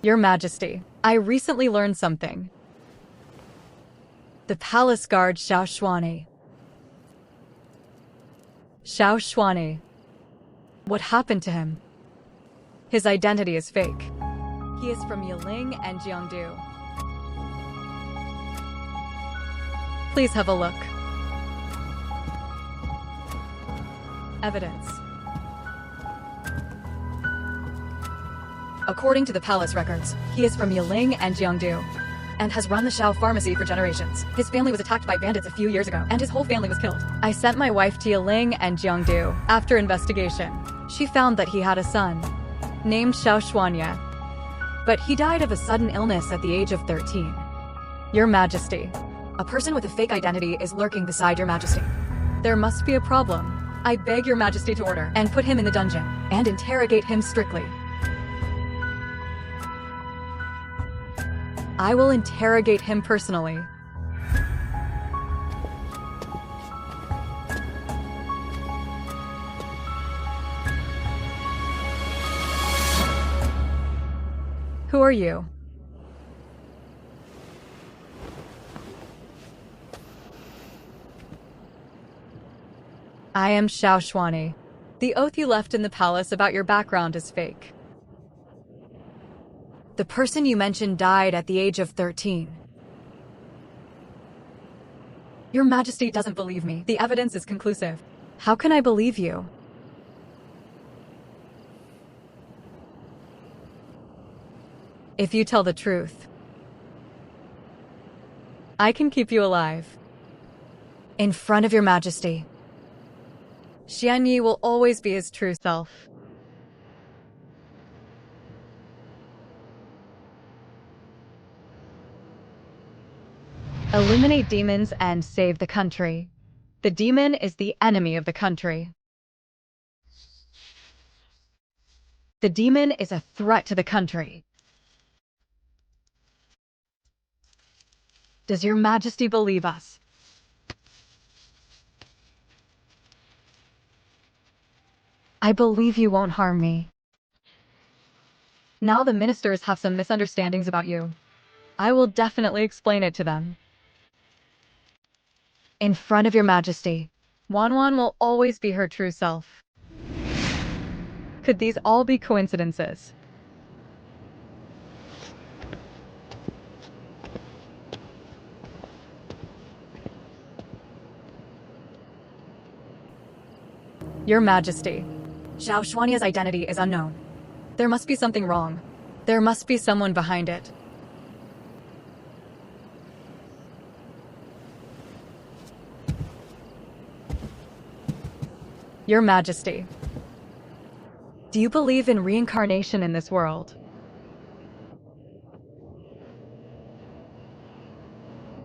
Your Majesty, I recently learned something. The palace guard Xiao Xuani. What happened to him? His identity is fake. He is from Yiling and Jiangdu. Please have a look. Evidence. According to the palace records, he is from Yiling and Jiangdu, and has run the Xiao pharmacy for generations. His family was attacked by bandits a few years ago, and his whole family was killed. I sent my wife to Yiling and Jiangdu. After investigation, she found that he had a son, named Xiao Xuanye, but he died of a sudden illness at the age of 13. Your Majesty, a person with a fake identity is lurking beside Your Majesty. There must be a problem. I beg Your Majesty to order and put him in the dungeon and interrogate him strictly. I will interrogate him personally. Who are you? I am Xiao Xuani. The oath you left in the palace about your background is fake. The person you mentioned died at the age of 13. Your Majesty doesn't believe me. The evidence is conclusive. How can I believe you? If you tell the truth, I can keep you alive. In front of Your Majesty, Shang You will always be his true self. Eliminate demons and save the country. The demon is the enemy of the country. The demon is a threat to the country. Does Your Majesty believe us? I believe you won't harm me. Now the ministers have some misunderstandings about you. I will definitely explain it to them. In front of Your Majesty, Yuan will always be her true self. Could these all be coincidences? Your Majesty, Xiao Xuanye's identity is unknown. There must be something wrong. There must be someone behind it. Your Majesty, do you believe in reincarnation in this world?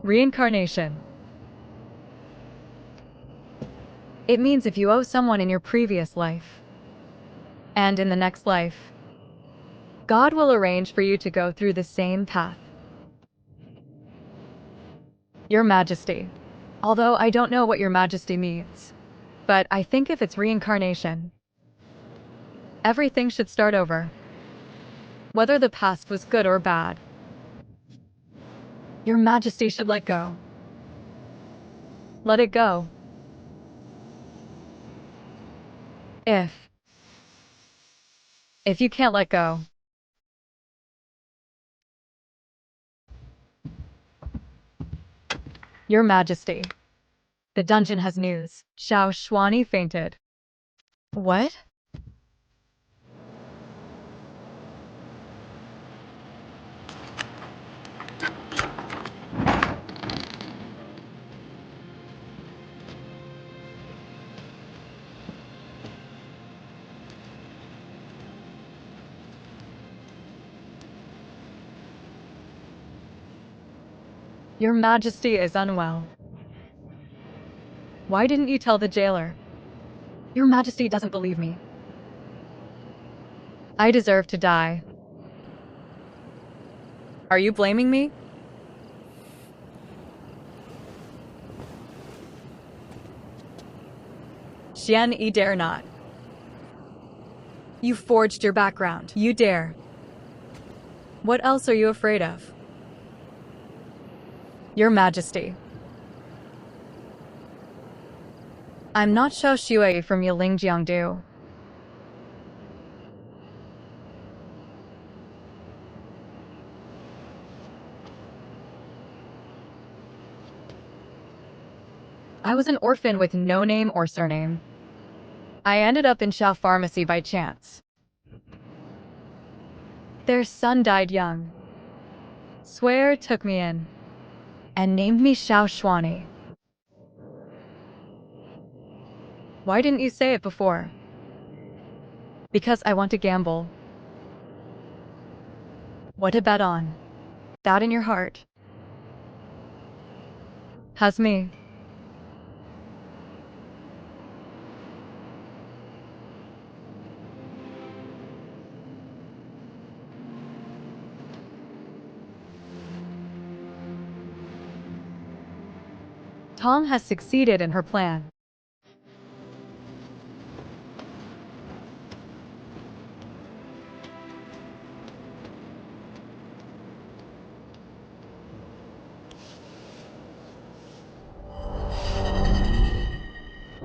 Reincarnation. It means if you owe someone in your previous life, and in the next life, God will arrange for you to go through the same path. Your Majesty, although I don't know what Your Majesty means, but I think if it's reincarnation, everything should start over. Whether the past was good or bad, Your Majesty should let go. Let it go. If you can't let go, Your Majesty, the dungeon has news. Xiao Xuani fainted. What? Your Majesty is unwell. Why didn't you tell the jailer? Your Majesty doesn't believe me. I deserve to die. Are you blaming me? Shang You dare not. You forged your background. You dare. What else are you afraid of? Your Majesty. I'm not Shang You from Yiling Jiangdu. I was an orphan with no name or surname. I ended up in Shao Pharmacy by chance. Their son died young. Swear took me in and named me Shao Xuani. Why didn't you say it before? Because I want to gamble. What to bet on? That in your heart. Has me. Tong has succeeded in her plan.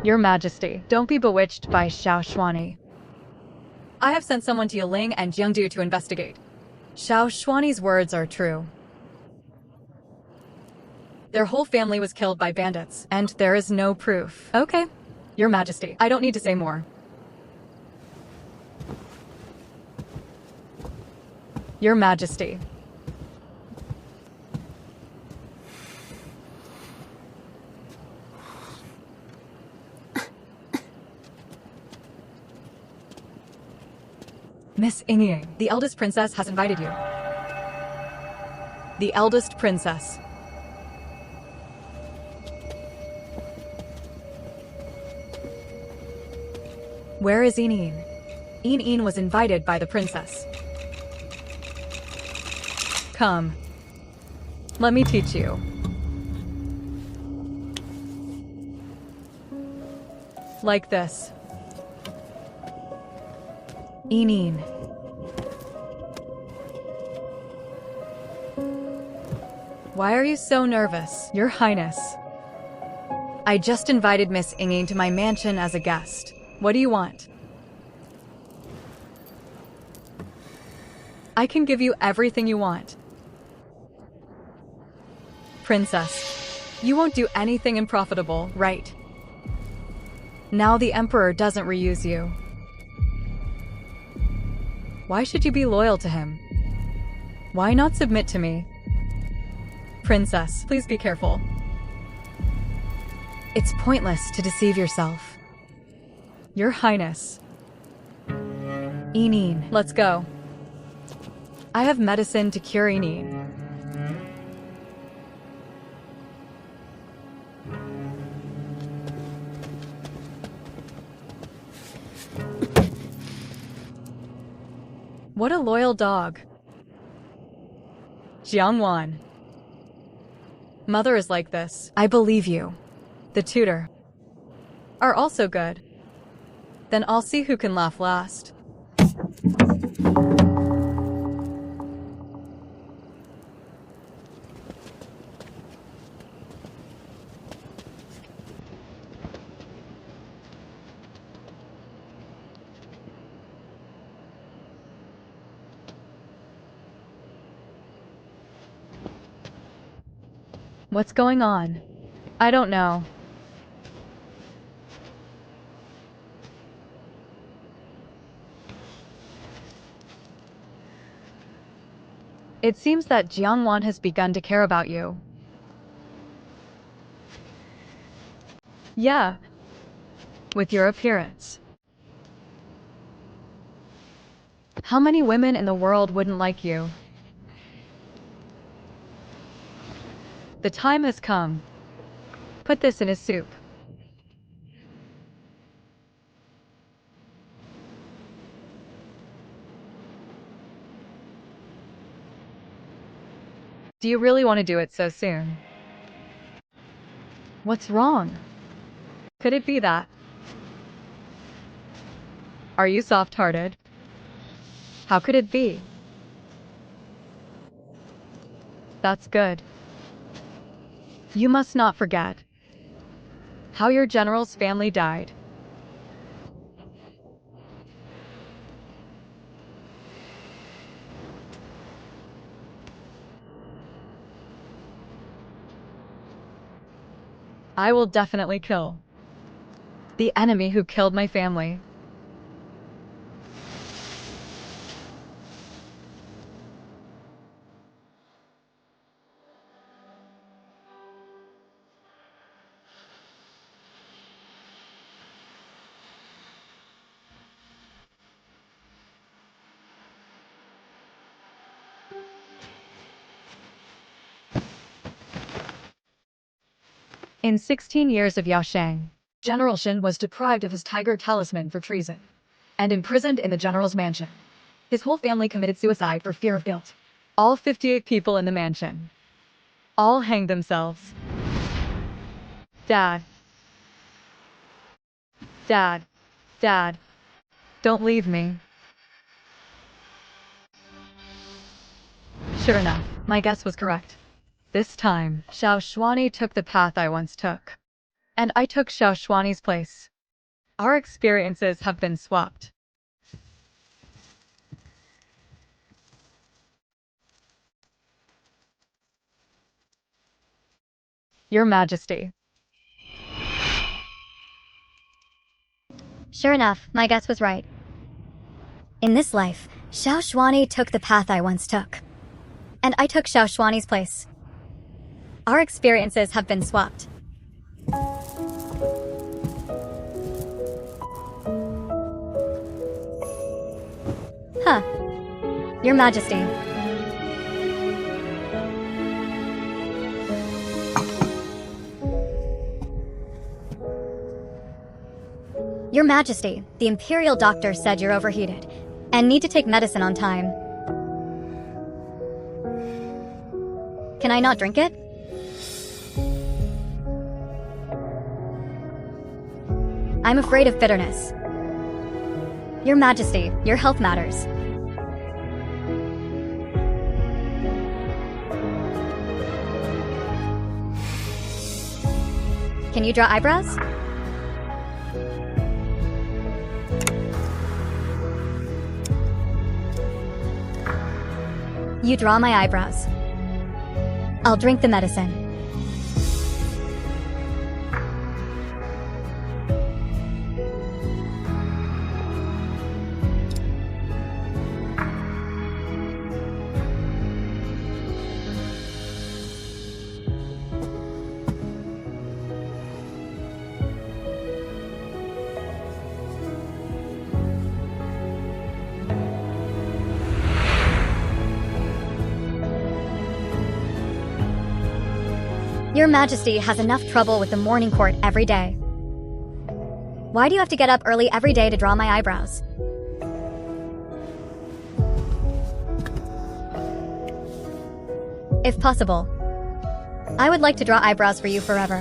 Your Majesty, don't be bewitched by Shao Xuani. I have sent someone to Yiling and Jiangdu to investigate. Shao Xuani's words are true. Their whole family was killed by bandits, and there is no proof. Okay, Your Majesty, I don't need to say more. Your Majesty. Miss Ying, the eldest princess has invited you. The eldest princess. Where is Ying? Ying was invited by the princess. Come. Let me teach you. Like this. Ying. Why are you so nervous, Your Highness? I just invited Miss Ying to my mansion as a guest. What do you want? I can give you everything you want. Princess, you won't do anything unprofitable, right? Now the Emperor doesn't reuse you. Why should you be loyal to him? Why not submit to me? Princess, please be careful. It's pointless to deceive yourself. Your Highness. Ying, let's go. I have medicine to cure Ying. What a loyal dog. Yuan. Mother is like this. I believe you. The tutor are also good. Then I'll see who can laugh last. What's going on? I don't know. It seems that Yuan has begun to care about you. Yeah. With your appearance. How many women in the world wouldn't like you? The time has come. Put this in his soup. Do you really want to do it so soon? What's wrong? Could it be that? Are you soft-hearted? How could it be? That's good. You must not forget how your general's family died. I will definitely kill the enemy who killed my family. In 16 years of Yao Shang, General Shin was deprived of his tiger talisman for treason and imprisoned in the general's mansion. His whole family committed suicide for fear of guilt. All 58 people in the mansion all hanged themselves. Dad. Dad. Dad. Don't leave me. Sure enough, my guess was correct. This time, Xiao Shuani took the path I once took. And I took Xiao Shuani's place. Our experiences have been swapped. Your Majesty. Sure enough, my guess was right. In this life, Xiao Shuani took the path I once took. And I took Xiao Shuani's place. Our experiences have been swapped. Huh. Your Majesty. Your Majesty, the Imperial Doctor said you're overheated and need to take medicine on time. Can I not drink it? I'm afraid of bitterness. Your Majesty, your health matters. Can you draw eyebrows? You draw my eyebrows. I'll drink the medicine. Your Majesty has enough trouble with the morning court every day. Why do you have to get up early every day to draw my eyebrows? If possible, I would like to draw eyebrows for you forever.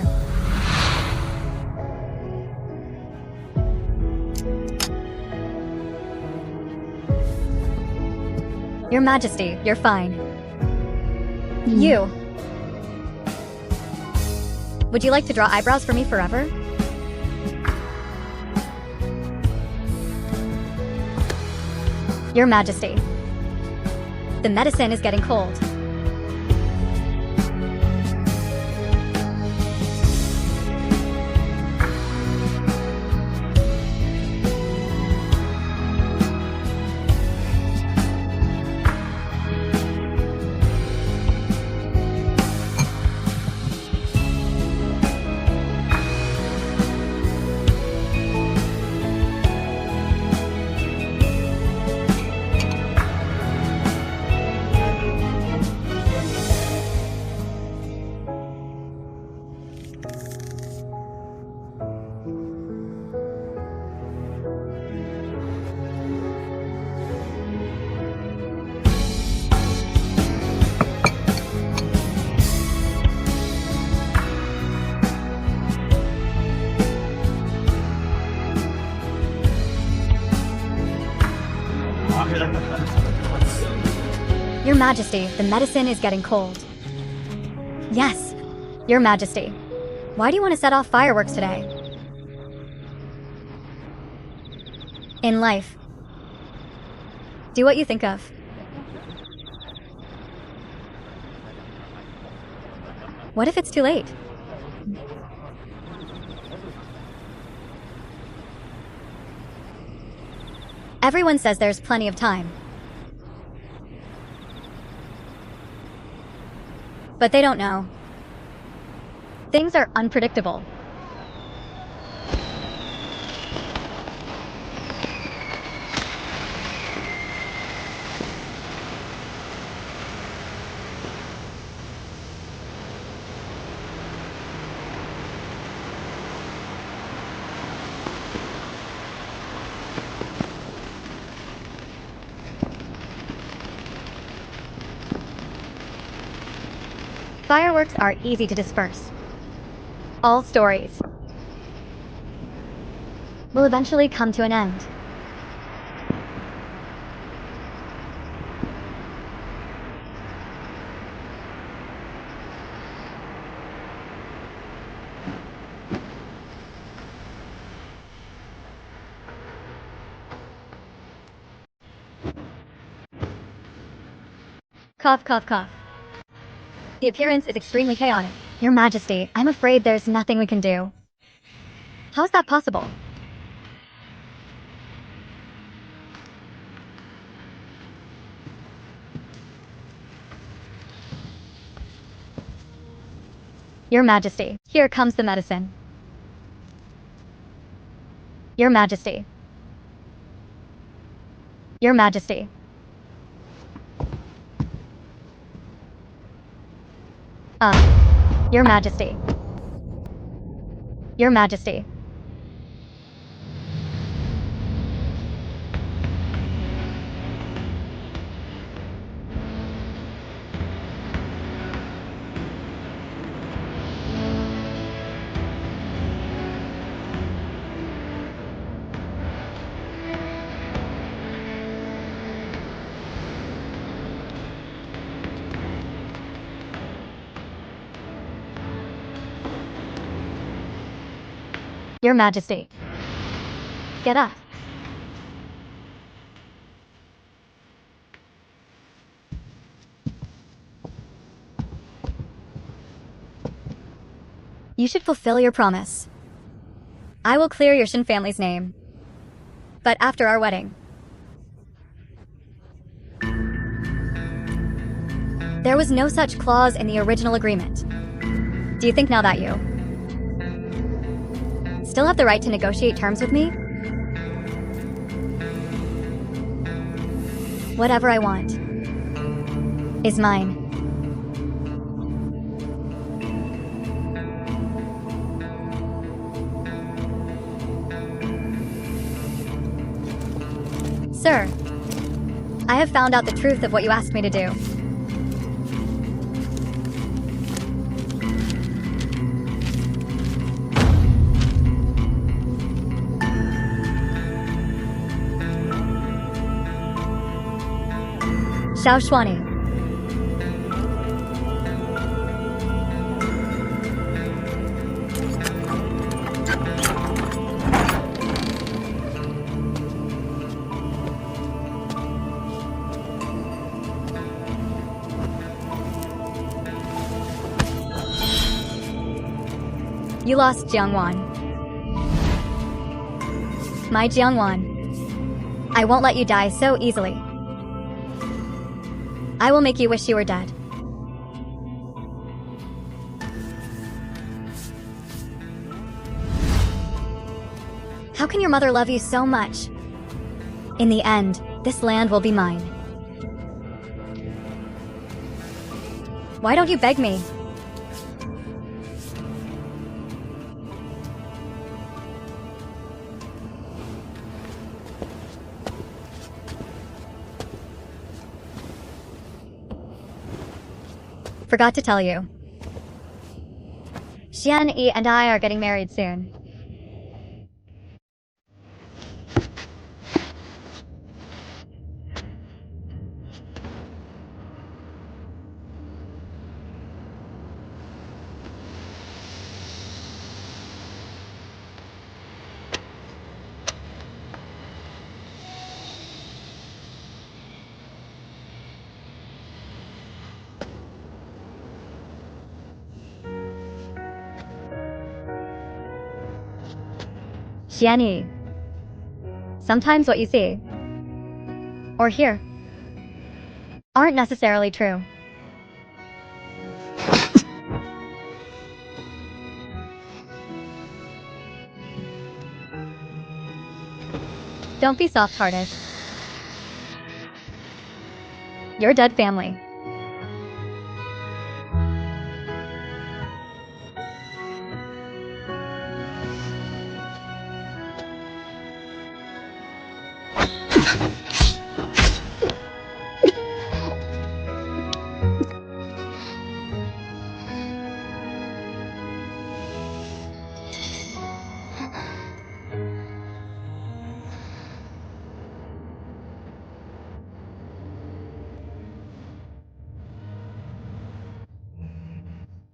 Your Majesty, you're fine. You. Would you like to draw eyebrows for me forever? Your Majesty. The medicine is getting cold. Your Majesty, the medicine is getting cold. Yes, Your Majesty. Why do you want to set off fireworks today? In life, do what you think of. What if it's too late? Everyone says there's plenty of time. But they don't know. Things are unpredictable. Fireworks are easy to disperse. All stories will eventually come to an end. Cough, cough, cough. The appearance is extremely chaotic. Your Majesty, I'm afraid there's nothing we can do. How is that possible? Your Majesty, here comes the medicine. Your Majesty. Your Majesty. Your Majesty. Your Majesty. Your Majesty. Get up. You should fulfill your promise. I will clear your Shin family's name. But after our wedding. There was no such clause in the original agreement. Do you think now that you still have the right to negotiate terms with me? Whatever I want is mine. Sir, I have found out the truth of what you asked me to do. Xiaoshuani. You lost, Jiangwan. My Jiangwan. I won't let you die so easily. I will make you wish you were dead. How can your mother love you so much? In the end, this land will be mine. Why don't you beg me? Forgot to tell you. Xian Yi and I are getting married soon. Shang You. Sometimes what you see or hear aren't necessarily true. Don't be soft-hearted. Your dead family.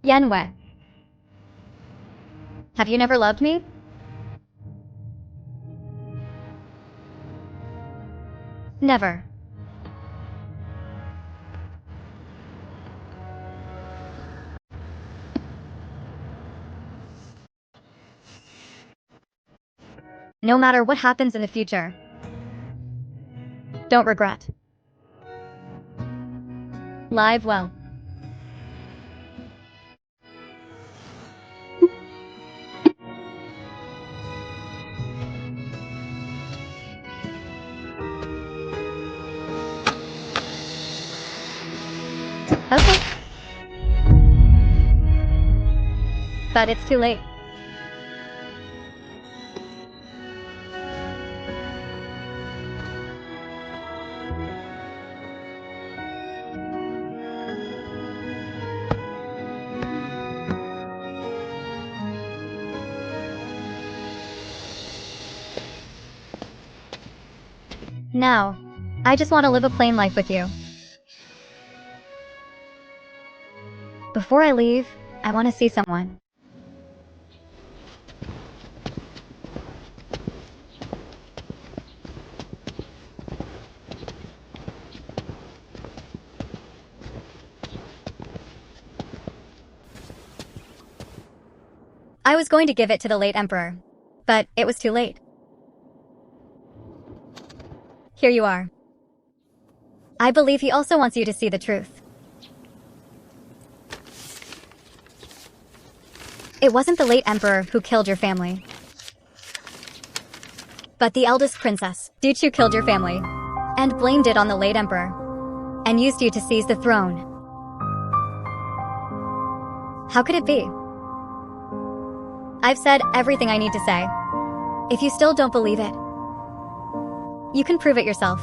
Yuan. Have you never loved me? Never. No matter what happens in the future, don't regret. Live well. Okay. But it's too late. Now, I just want to live a plain life with you. Before I leave, I want to see someone. I was going to give it to the late emperor, but it was too late. Here you are. I believe he also wants you to see the truth. It wasn't the late emperor who killed your family, but the eldest princess. Duchu killed your family and blamed it on the late emperor and used you to seize the throne. How could it be? I've said everything I need to say. If you still don't believe it, you can prove it yourself.